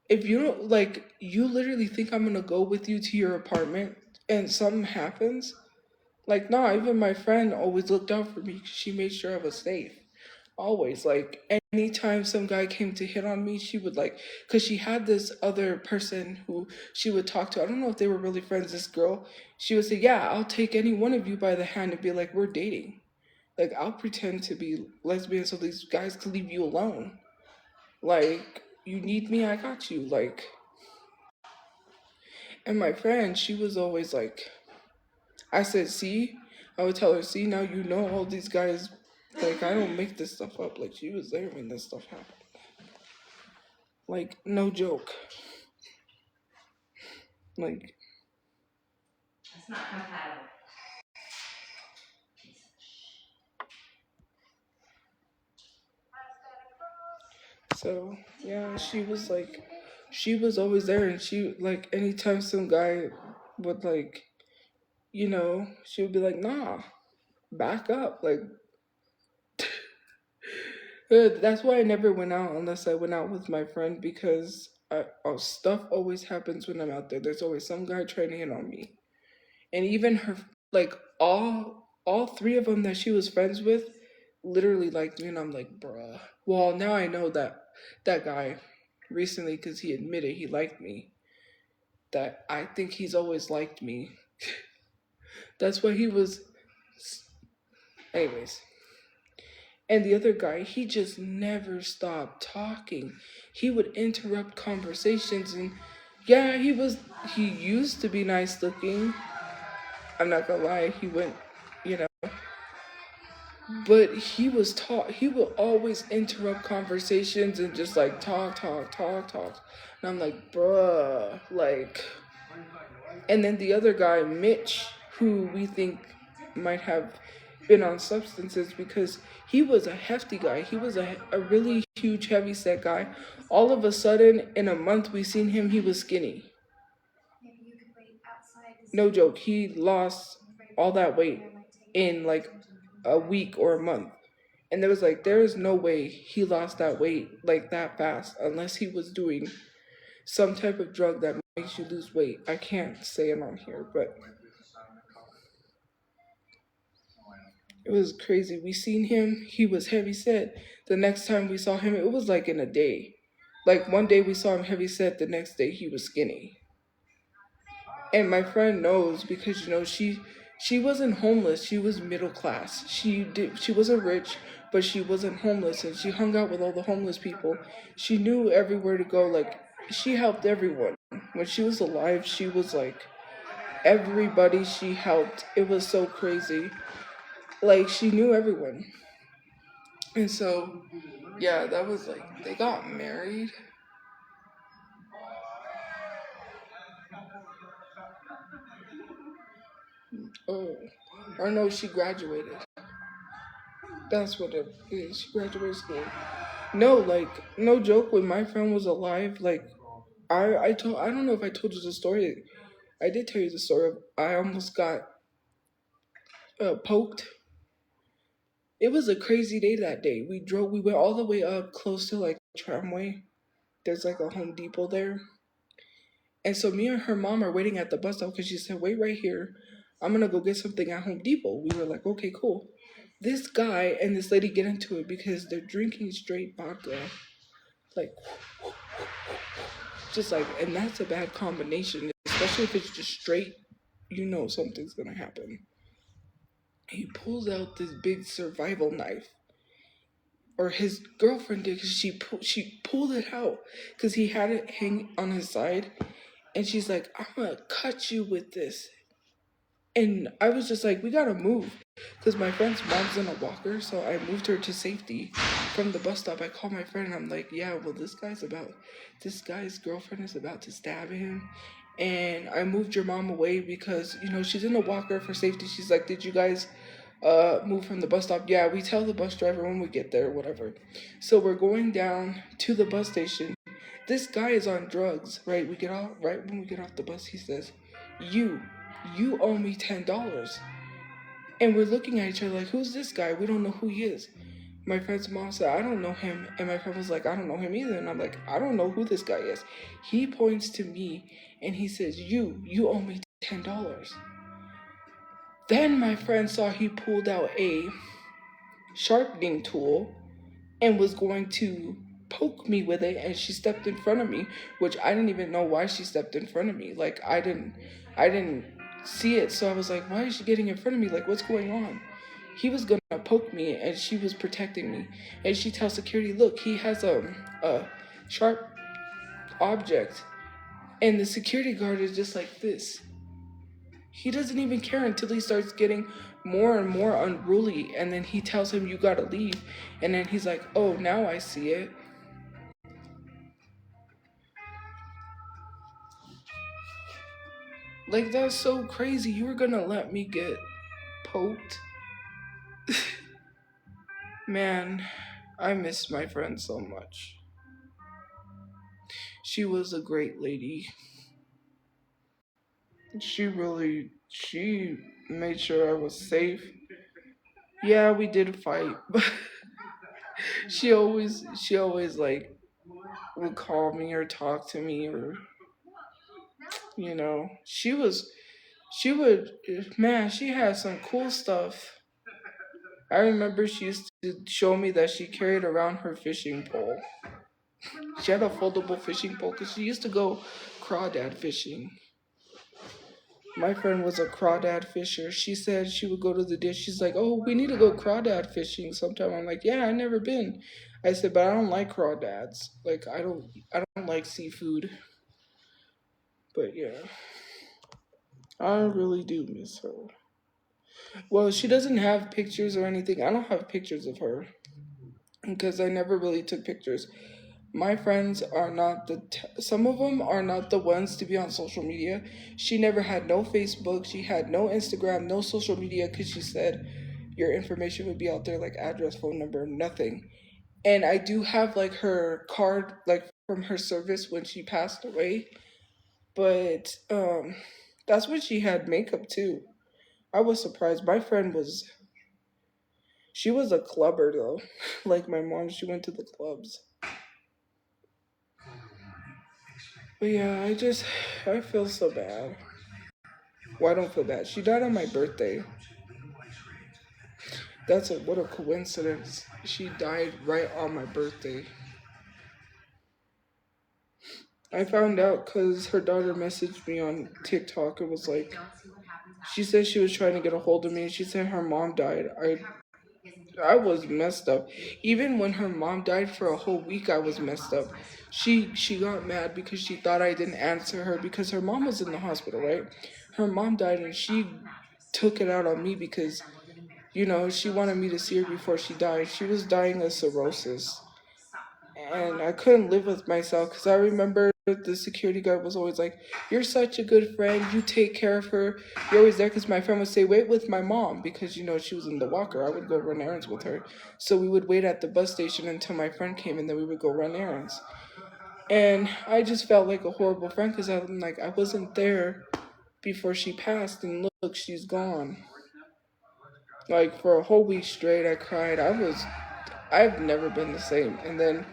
if you don't like you literally think I'm gonna go with you to your apartment and something happens? Like, nah, even my friend always looked out for me 'cause she made sure I was safe. Always. Like, anytime some guy came to hit on me, she would, like, because she had this other person who she would talk to. I don't know if they were really friends, this girl. She would say, yeah, I'll take any one of you by the hand and be like, we're dating. Like, I'll pretend to be lesbian so these guys can leave you alone. Like, you need me, I got you. Like, and my friend, she was always like, I said, see, I would tell her, see, now you know all these guys. Like, I don't make this stuff up. Like, she was there when this stuff happened. Like, no joke. Like, That's not compatible. so, yeah, she was always there. And she, like, anytime some guy would, like, she would be like, nah, back up. Like, that's why I never went out unless I went out with my friend because stuff always happens when I'm out there. There's always some guy trying to hit on me. And even her, like all three of them that she was friends with literally liked me and I'm like, bruh. Well, now I know that guy recently because he admitted he liked me, that I think he's always liked me. That's why he was, anyways. And the other guy, he just never stopped talking. He would interrupt conversations and yeah, he used to be nice looking. I'm not gonna lie, he went, you know, but he would always interrupt conversations and just like talk. And I'm like, bruh, like, and then the other guy, Mitch, who we think might have been on substances because he was a hefty guy. He was a really huge, heavy set guy. All of a sudden, in a month, we seen him, he was skinny. Maybe you could wait outside to No see. joke, he lost all that weight in like a week or a month. And there was like, there is no way he lost that weight like that fast unless he was doing some type of drug that makes you lose weight. I can't say it on here, but it was crazy. We seen him, he was heavy set. The next time we saw him, it was like in a day. Like one day we saw him heavy set, the next day he was skinny. And my friend knows because she wasn't homeless, she was middle class. She wasn't rich, but she wasn't homeless and she hung out with all the homeless people. She knew everywhere to go, like she helped everyone. When she was alive, she was like everybody she helped. It was so crazy. Like she knew everyone. And so yeah, that was like they got married. Oh, or no, she graduated. That's what it is. She graduated school. No, like no joke. When my friend was alive, like I don't know if I told you the story. I did tell you the story. I almost got poked. It was a crazy day that day. We went all the way up close to like tramway. There's like a Home Depot there, and so me and her mom are waiting at the bus stop because she said, "Wait right here. I'm gonna go get something at Home Depot." We were like, "Okay, cool." This guy and this lady get into it because they're drinking straight vodka, like just like, and that's a bad combination, especially if it's just straight. You know something's gonna happen. He pulls out this big survival knife, or his girlfriend did, because she pulled it out because he had it hang on his side, and she's like, "I'm gonna cut you with this." And I was just like, "We gotta move." because my friend's mom's in a walker, so I moved her to safety from the bus stop. I called my friend and I'm like, yeah, well, this guy's girlfriend is about to stab him. And I moved your mom away because, she's in a walker for safety. She's like, did you guys move from the bus stop? Yeah, we tell the bus driver when we get there, whatever. So we're going down to the bus station. This guy is on drugs, right? Right when we get off the bus, he says, you, you owe me $10. And we're looking at each other like, who's this guy? We don't know who he is. My friend's mom said, I don't know him. And my friend was like, I don't know him either. And I'm like, I don't know who this guy is. He points to me and he says, you owe me $10. Then my friend saw he pulled out a sharpening tool and was going to poke me with it, and she stepped in front of me, which I didn't even know why she stepped in front of me. Like I didn't see it, so I was like, why is she getting in front of me? Like, what's going on? He was gonna poke me and she was protecting me. And she tells security, look, he has a sharp object. And the security guard is just like this. He doesn't even care until he starts getting more and more unruly. And then he tells him, you gotta leave. And then he's like, oh, now I see it. Like, that's so crazy. You were gonna let me get poked? Man, I miss my friend so much. She was a great lady. She made sure I was safe. Yeah, we did fight, but she always like would call me or talk to me, or she would, man, she had some cool stuff. I remember she used to show me that she carried around her fishing pole. She had a foldable fishing pole because she used to go crawdad fishing. My friend was a crawdad fisher. She said she would go to the ditch. She's like, "Oh, we need to go crawdad fishing sometime." I'm like, "Yeah, I never been." I said, "But I don't like crawdads. Like, I don't like seafood." But yeah, I really do miss her. Well, she doesn't have pictures or anything. I don't have pictures of her because I never really took pictures. My friends are not some of them are not the ones to be on social media. She never had no Facebook, she had no Instagram, no social media, because she said your information would be out there, like address, phone number, nothing. And I do have like her card, like from her service when she passed away, but that's when she had makeup too. I was surprised. My friend was, she was a clubber though. Like my mom, she went to the clubs. But yeah, I feel so bad. Well, I don't feel bad. She died on my birthday. What a coincidence. She died right on my birthday. I found out because her daughter messaged me on TikTok and was like, she said she was trying to get a hold of me, and she said her mom died. I was messed up. Even when her mom died for a whole week, I was messed up. She got mad because she thought I didn't answer her because her mom was in the hospital, right? Her mom died and she took it out on me because she wanted me to see her before she died. She was dying of cirrhosis. And I couldn't live with myself because I remember the security guard was always like, "You're such a good friend. You take care of her. You're always there." Because my friend would say, "Wait with my mom," because she was in the walker. I would go run errands with her, so we would wait at the bus station until my friend came, and then we would go run errands. And I just felt like a horrible friend because I'm like, I wasn't there before she passed, and look, she's gone. Like for a whole week straight, I cried. I've never been the same. And then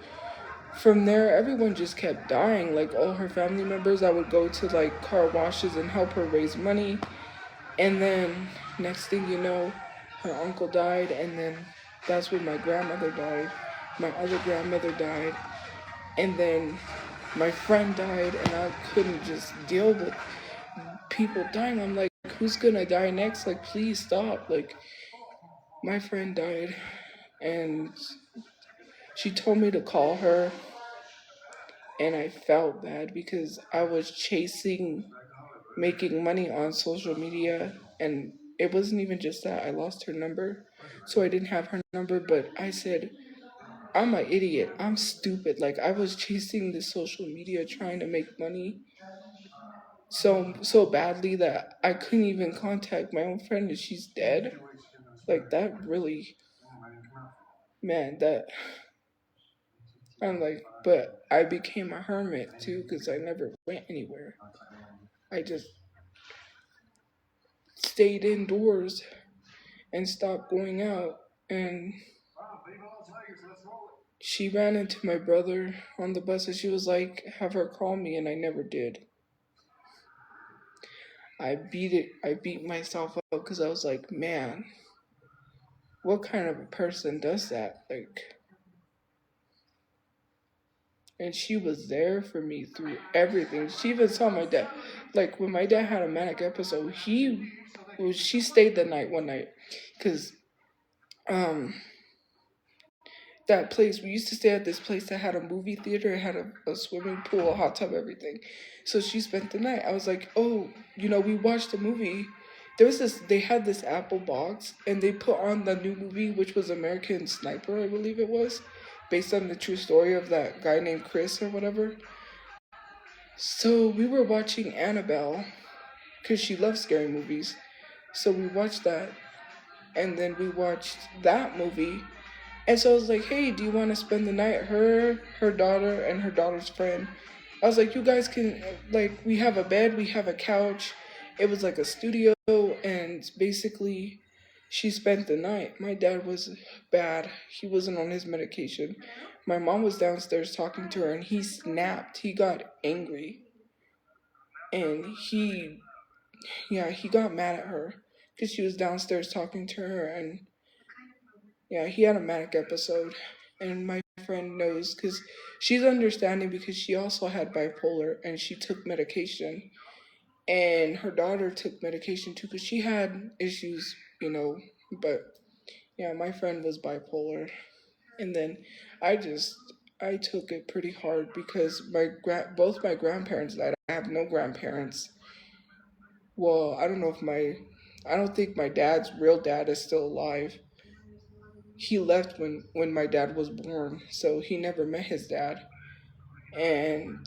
from there, everyone just kept dying. Like all her family members, I would go to like car washes and help her raise money. And then next thing you know, her uncle died. And then that's when my grandmother died. My other grandmother died. And then my friend died. And I couldn't just deal with people dying. I'm like, who's gonna die next? Like, please stop. Like, my friend died. And she told me to call her, and I felt bad because I was chasing making money on social media, and it wasn't even just that I lost her number, so I didn't have her number, but I said, I'm an idiot. I'm stupid. Like I was chasing the social media trying to make money so badly that I couldn't even contact my own friend and she's dead. Like that really, man, that I'm like, but I became a hermit too because I never went anywhere. I just stayed indoors and stopped going out. And she ran into my brother on the bus and she was like, have her call me, and I never did. I beat myself up because I was like, man, what kind of a person does that? Like, and she was there for me through everything. She even saw my dad. Like when my dad had a manic episode, she stayed the night one night, because um that place, we used to stay at this place that had a movie theater, it had a swimming pool, a hot tub, everything. So she spent the night. I was like, oh, we watched a movie. They had this Apple box and they put on the new movie, which was American Sniper, I believe it was, based on the true story of that guy named Chris or whatever. So we were watching Annabelle because she loves scary movies. So we watched that, and then we watched that movie. And so I was like, hey, do you want to spend the night? Her daughter, and her daughter's friend. I was like, you guys can, like, we have a bed, we have a couch. It was like a studio, and basically, she spent the night. My dad was bad. He wasn't on his medication. My mom was downstairs talking to her, and he snapped. He got angry. And he got mad at her because she was downstairs talking to her, and yeah, he had a manic episode. And my friend knows because she's understanding because she also had bipolar and she took medication. And her daughter took medication too because she had issues. But yeah, my friend was bipolar. And then I just, I took it pretty hard because both my grandparents died. I have no grandparents. Well, I don't think my dad's real dad is still alive. He left when my dad was born, so he never met his dad. And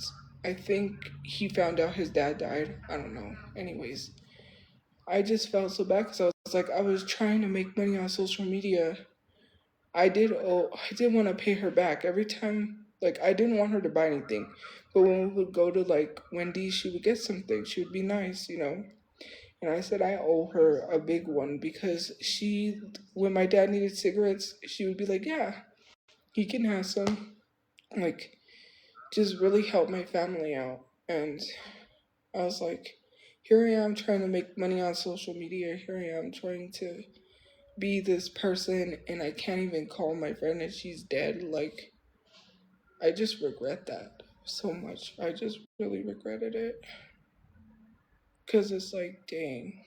I think he found out his dad died. I don't know. Anyways, I just felt so bad because I was like, I was trying to make money on social media. I did want to pay her back every time. Like I didn't want her to buy anything, but when we would go to like Wendy's, she would get something. She would be nice. And I said I owe her a big one because when my dad needed cigarettes, she would be like, yeah, he can have some. Like, just really help my family out. And I was like, here I am trying to make money on social media. Here I am trying to be this person, and I can't even call my friend and she's dead. Like, I just regret that so much. I just really regretted it. Because it's like, dang.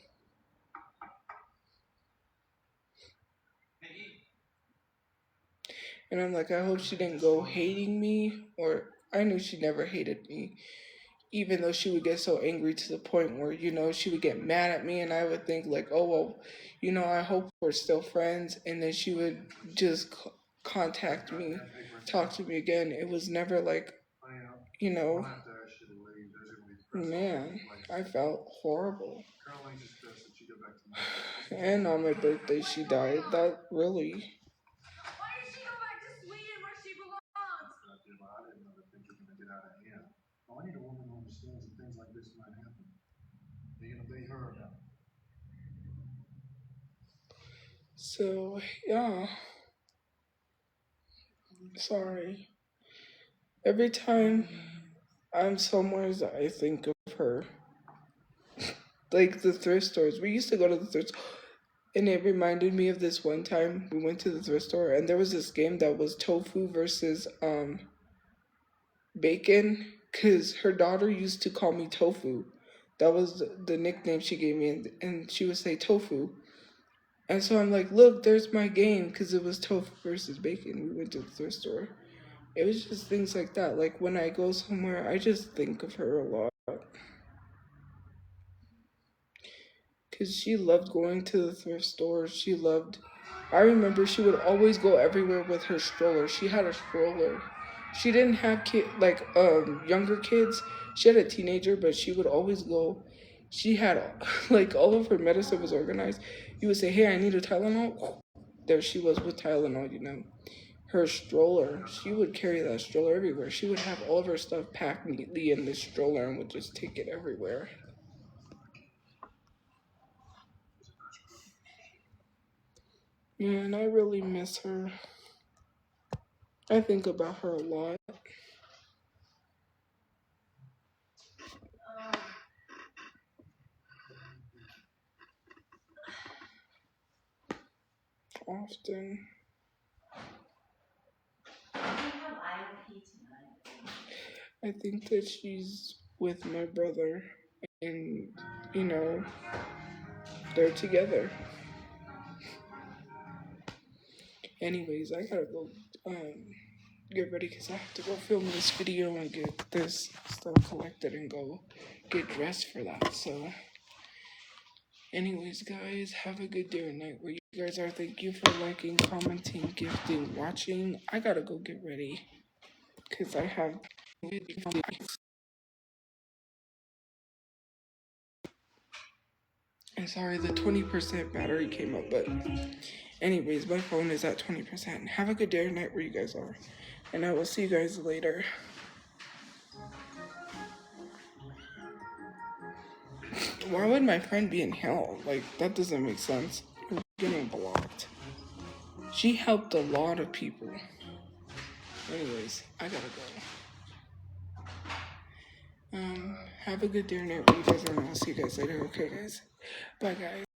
And I'm like, I hope she didn't go hating me, or I knew she never hated me, even though she would get so angry to the point where, she would get mad at me, and I would think, like, oh, well, I hope we're still friends. And then she would just contact me, talk to me again. It was never like, you know, man, I felt horrible. And on my birthday, she died. That really. Why did she go back to Sweden where she belongs? I need a woman who understands that things like this might happen. You're gonna obey her now. So, yeah. Sorry. Every time I'm somewhere, I think of her. Like the thrift stores. We used to go to the thrift store. And it reminded me of this one time we went to the thrift store and there was this game that was tofu versus bacon, because her daughter used to call me Tofu. That was the nickname she gave me, and she would say tofu. And so I'm like, look, there's my game, because it was tofu versus bacon. We went to the thrift store. It was just things like that. Like when I go somewhere, I just think of her a lot. because she loved going to the thrift stores. I remember she would always go everywhere with her stroller. She had a stroller. She didn't have younger kids. She had a teenager, but she would always go. She had like all of her medicine was organized. You would say, "Hey, I need a Tylenol." There she was with Tylenol. Her stroller. She would carry that stroller everywhere. She would have all of her stuff packed neatly in this stroller and would just take it everywhere. Man, I really miss her. I think about her a lot. Often. I think that she's with my brother and, you know, they're together. Anyways, I gotta go get ready because I have to go film this video and get this stuff collected and go get dressed for that. So, anyways, guys, have a good day or night where you guys are. Thank you for liking, commenting, gifting, watching. I gotta go get ready because I have. And sorry, the 20% battery came up, but anyways, my phone is at 20%. Have a good day or night where you guys are. And I will see you guys later. Why would my friend be in hell? Like, that doesn't make sense. We're getting blocked. She helped a lot of people. Anyways, I gotta go. Have a good day or night where you guys are, and I'll see you guys later. Okay, guys? Bye, guys.